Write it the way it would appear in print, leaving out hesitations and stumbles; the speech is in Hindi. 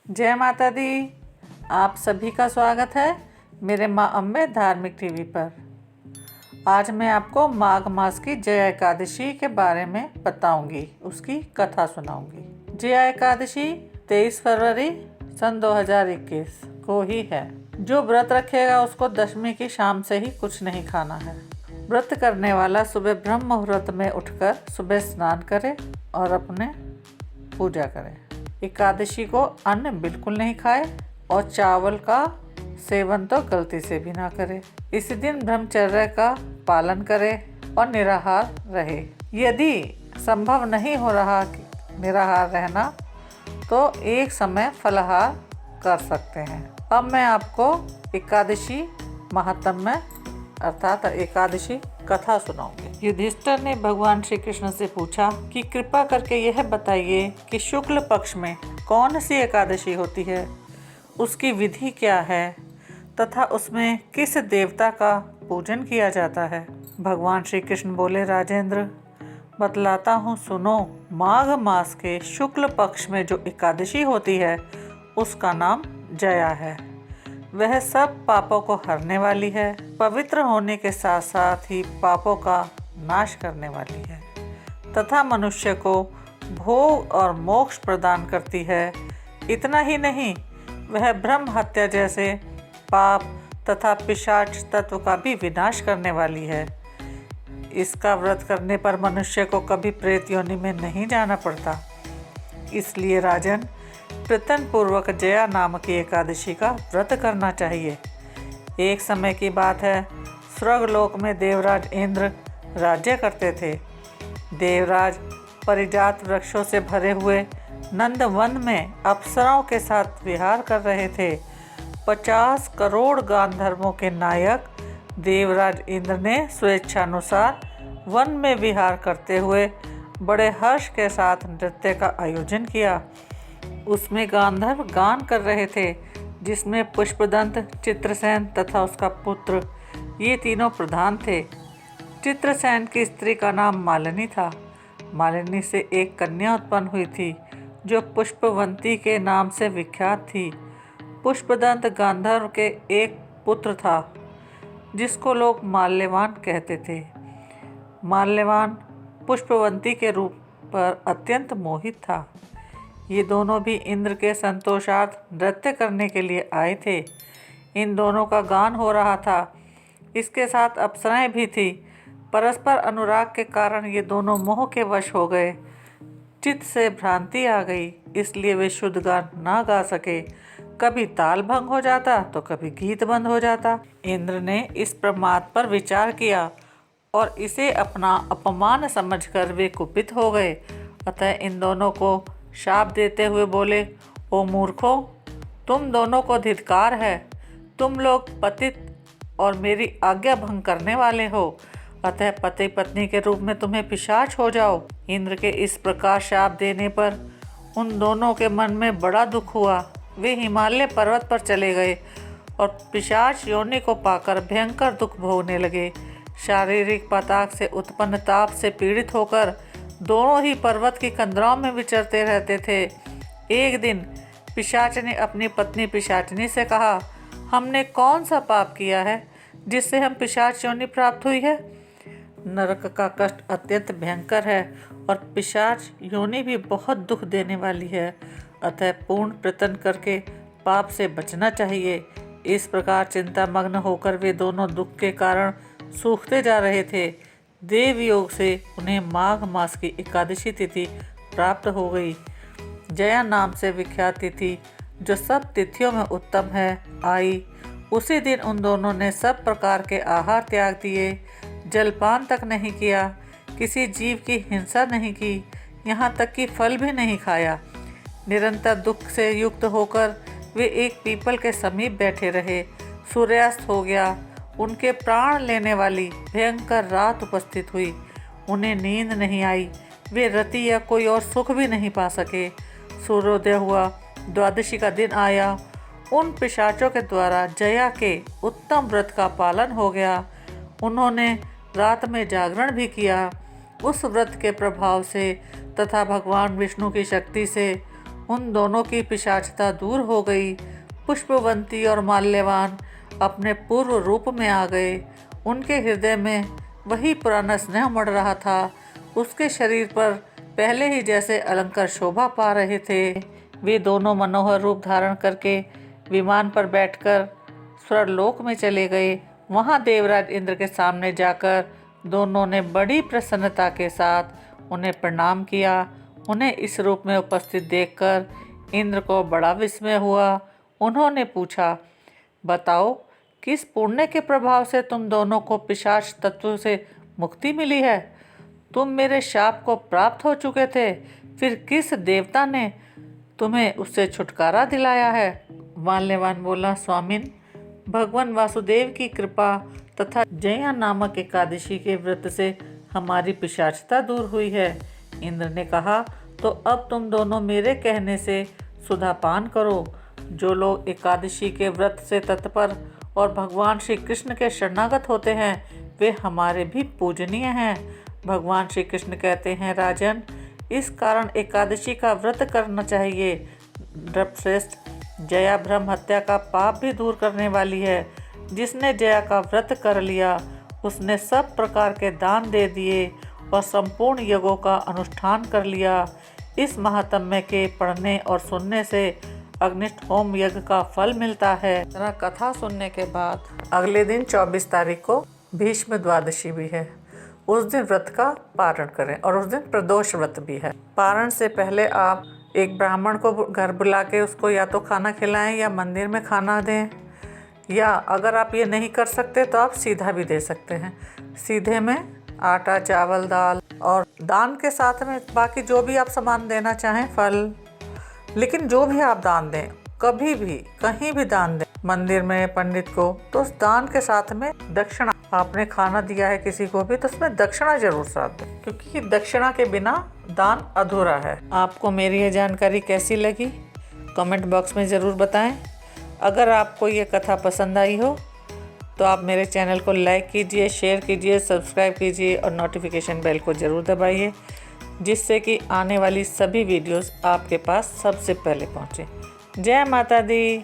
जय माता दी। आप सभी का स्वागत है मेरे माँ अम्बे धार्मिक टीवी पर। आज मैं आपको माघ मास की जया एकादशी के बारे में बताऊंगी, उसकी कथा सुनाऊंगी। जया एकादशी 23 फरवरी सन 2021 को ही है। जो व्रत रखेगा उसको दशमी की शाम से ही कुछ नहीं खाना है। व्रत करने वाला सुबह ब्रह्म मुहूर्त में उठकर सुबह स्नान करे और अपने पूजा करे। एकादशी को अन्न बिल्कुल नहीं खाए और चावल का सेवन तो गलती से भी ना करे। इसी दिन ब्रह्मचर्य का पालन करे और निराहार रहे। यदि संभव नहीं हो रहा निराहार रहना तो एक समय फलाहार कर सकते हैं। अब मैं आपको एकादशी महात्म्य अर्थात एकादशी कथा सुनाऊंगी। युधिष्ठिर ने भगवान श्री कृष्ण से पूछा कि कृपा करके यह बताइए कि शुक्ल पक्ष में कौन सी एकादशी होती है, उसकी विधि क्या है तथा उसमें किस देवता का पूजन किया जाता है। भगवान श्री कृष्ण बोले, राजेंद्र बतलाता हूँ सुनो। माघ मास के शुक्ल पक्ष में जो एकादशी होती है उसका नाम जया है। वह सब पापों को हरने वाली है, पवित्र होने के साथ साथ ही पापों का नाश करने वाली है तथा मनुष्य को भोग और मोक्ष प्रदान करती है। इतना ही नहीं, वह ब्रह्म हत्या जैसे पाप तथा पिशाच तत्व का भी विनाश करने वाली है। इसका व्रत करने पर मनुष्य को कभी प्रेत योनि में नहीं जाना पड़ता। इसलिए राजन, प्रयत्न पूर्वक जया नाम की एकादशी का व्रत करना चाहिए। एक समय की बात है, स्वर्गलोक में देवराज इंद्र राज्य करते थे। देवराज परिजात वृक्षों से भरे हुए नंदवन में अप्सराओं के साथ विहार कर रहे थे। 50 करोड़ गांधर्वों के नायक देवराज इंद्र ने स्वेच्छानुसार वन में विहार करते हुए बड़े हर्ष के साथ नृत्य का आयोजन किया। उसमें गांधर्व गान कर रहे थे, जिसमें पुष्पदंत, चित्रसेन तथा उसका पुत्र ये तीनों प्रधान थे। चित्रसेन की स्त्री का नाम मालिनी था। मालिनी से एक कन्या उत्पन्न हुई थी जो पुष्पवंती के नाम से विख्यात थी। पुष्पदंत गांधर्व के एक पुत्र था जिसको लोग माल्यवान कहते थे। माल्यवान पुष्पवंती के रूप पर अत्यंत मोहित था। ये दोनों भी इंद्र के संतोषार्थ नृत्य करने के लिए आए थे। इन दोनों का गान हो रहा था। इसके साथ अप्सराएं भी थी। परस्पर अनुराग के कारण ये दोनों मोह के वश हो गए। चित्त से भ्रांति आ गई, इसलिए वे शुद्ध गान ना गा सके। कभी ताल भंग हो जाता तो कभी गीत बंद हो जाता। इंद्र ने इस प्रमाद पर विचार किया और इसे अपना अपमान समझकर वे कुपित हो गए। अतः इन दोनों को शाप देते हुए बोले, ओ मूर्खों, तुम दोनों को धिक्कार है। तुम लोग पतित और मेरी आज्ञा भंग करने वाले हो। अतः पति पत्नी के रूप में तुम्हें पिशाच हो जाओ। इंद्र के इस प्रकार शाप देने पर उन दोनों के मन में बड़ा दुख हुआ। वे हिमालय पर्वत पर चले गए और पिशाच योनि को पाकर भयंकर दुख भोगने लगे। शारीरिक पताक से उत्पन्न ताप से पीड़ित होकर दोनों ही पर्वत की कंदराओं में विचरते रहते थे। एक दिन पिशाच ने अपनी पत्नी पिशाचनी से कहा, हमने कौन सा पाप किया है जिससे हम पिशाच योनि प्राप्त हुई है। नरक का कष्ट अत्यंत भयंकर है और पिशाच योनि भी बहुत दुख देने वाली है। अतः पूर्ण प्रयत्न करके पाप से बचना चाहिए। इस प्रकार चिंतामग्न होकर वे दोनों दुख के कारण सूखते जा रहे थे। देव योग से उन्हें माघ मास की एकादशी तिथि प्राप्त हो गई। जया नाम से विख्यात तिथि, जो सब तिथियों में उत्तम है, आई। उसी दिन उन दोनों ने सब प्रकार के आहार त्याग दिए, जलपान तक नहीं किया, किसी जीव की हिंसा नहीं की, यहाँ तक कि फल भी नहीं खाया। निरंतर दुख से युक्त होकर वे एक पीपल के समीप बैठे रहे। सूर्यास्त हो गया। उनके प्राण लेने वाली भयंकर रात उपस्थित हुई। उन्हें नींद नहीं आई। वे रति या कोई और सुख भी नहीं पा सके। सूर्योदय हुआ। द्वादशी का दिन आया। उन पिशाचों के द्वारा जया के उत्तम व्रत का पालन हो गया। उन्होंने रात में जागरण भी किया। उस व्रत के प्रभाव से तथा भगवान विष्णु की शक्ति से उन दोनों की पिशाचता दूर हो गई। पुष्पवंती और माल्यवान अपने पूर्व रूप में आ गए। उनके हृदय में वही पुराना स्नेह उमड़ रहा था। उसके शरीर पर पहले ही जैसे अलंकार शोभा पा रहे थे। वे दोनों मनोहर रूप धारण करके विमान पर बैठकर स्वर्गलोक में चले गए। वहां देवराज इंद्र के सामने जाकर दोनों ने बड़ी प्रसन्नता के साथ उन्हें प्रणाम किया। उन्हें इस रूप में उपस्थित देखकर इंद्र को बड़ा विस्मय हुआ। उन्होंने पूछा, बताओ, किस पुण्य के प्रभाव से तुम दोनों को पिशाच तत्व से मुक्ति मिली है? तुम मेरे शाप को प्राप्त हो चुके थे, फिर किस देवता ने तुम्हें उससे छुटकारा दिलाया है? माल्यवान बोला, स्वामिन, भगवान वासुदेव की कृपा तथा जया नामक एकादशी के व्रत से हमारी पिशाचता दूर हुई है। इंद्र ने कहा, तो अब तुम दोनों मेरे कहने से सुधापान करो। जो लोग एकादशी के व्रत से तत्पर और भगवान श्री कृष्ण के शरणागत होते हैं वे हमारे भी पूजनीय हैं। भगवान श्री कृष्ण कहते हैं, राजन, इस कारण एकादशी का व्रत करना चाहिए। नृपश्रेष्ठ, जया ब्रह्म हत्या का पाप भी दूर करने वाली है। जिसने जया का व्रत कर लिया उसने सब प्रकार के दान दे दिए और संपूर्ण यज्ञों का अनुष्ठान कर लिया। इस महात्म्य के पढ़ने और सुनने से अग्निष्ठ होम यज्ञ का फल मिलता है। जरा कथा सुनने के बाद अगले दिन 24 तारीख को भीष्म द्वादशी भी है। उस दिन व्रत का पारण करें और उस दिन प्रदोष व्रत भी है। पारण से पहले आप एक ब्राह्मण को घर बुला के उसको या तो खाना खिलाएं या मंदिर में खाना दें, या अगर आप ये नहीं कर सकते तो आप सीधा भी दे सकते हैं। सीधे में आटा, चावल, दाल और दान के साथ में बाकी जो भी आप सामान देना चाहें, फल, लेकिन जो भी आप दान दें, कभी भी कहीं भी दान दें, मंदिर में पंडित को, तो उस दान के साथ में दक्षिणा, आपने खाना दिया है किसी को भी तो उसमें दक्षिणा जरूर साथ दें, क्योंकि दक्षिणा के बिना दान अधूरा है। आपको मेरी ये जानकारी कैसी लगी कमेंट बॉक्स में ज़रूर बताएं। अगर आपको ये कथा पसंद आई हो तो आप मेरे चैनल को लाइक कीजिए, शेयर कीजिए, सब्सक्राइब कीजिए और नोटिफिकेशन बेल को ज़रूर दबाइए, जिससे कि आने वाली सभी वीडियोस आपके पास सबसे पहले पहुंचे। जय माता दी।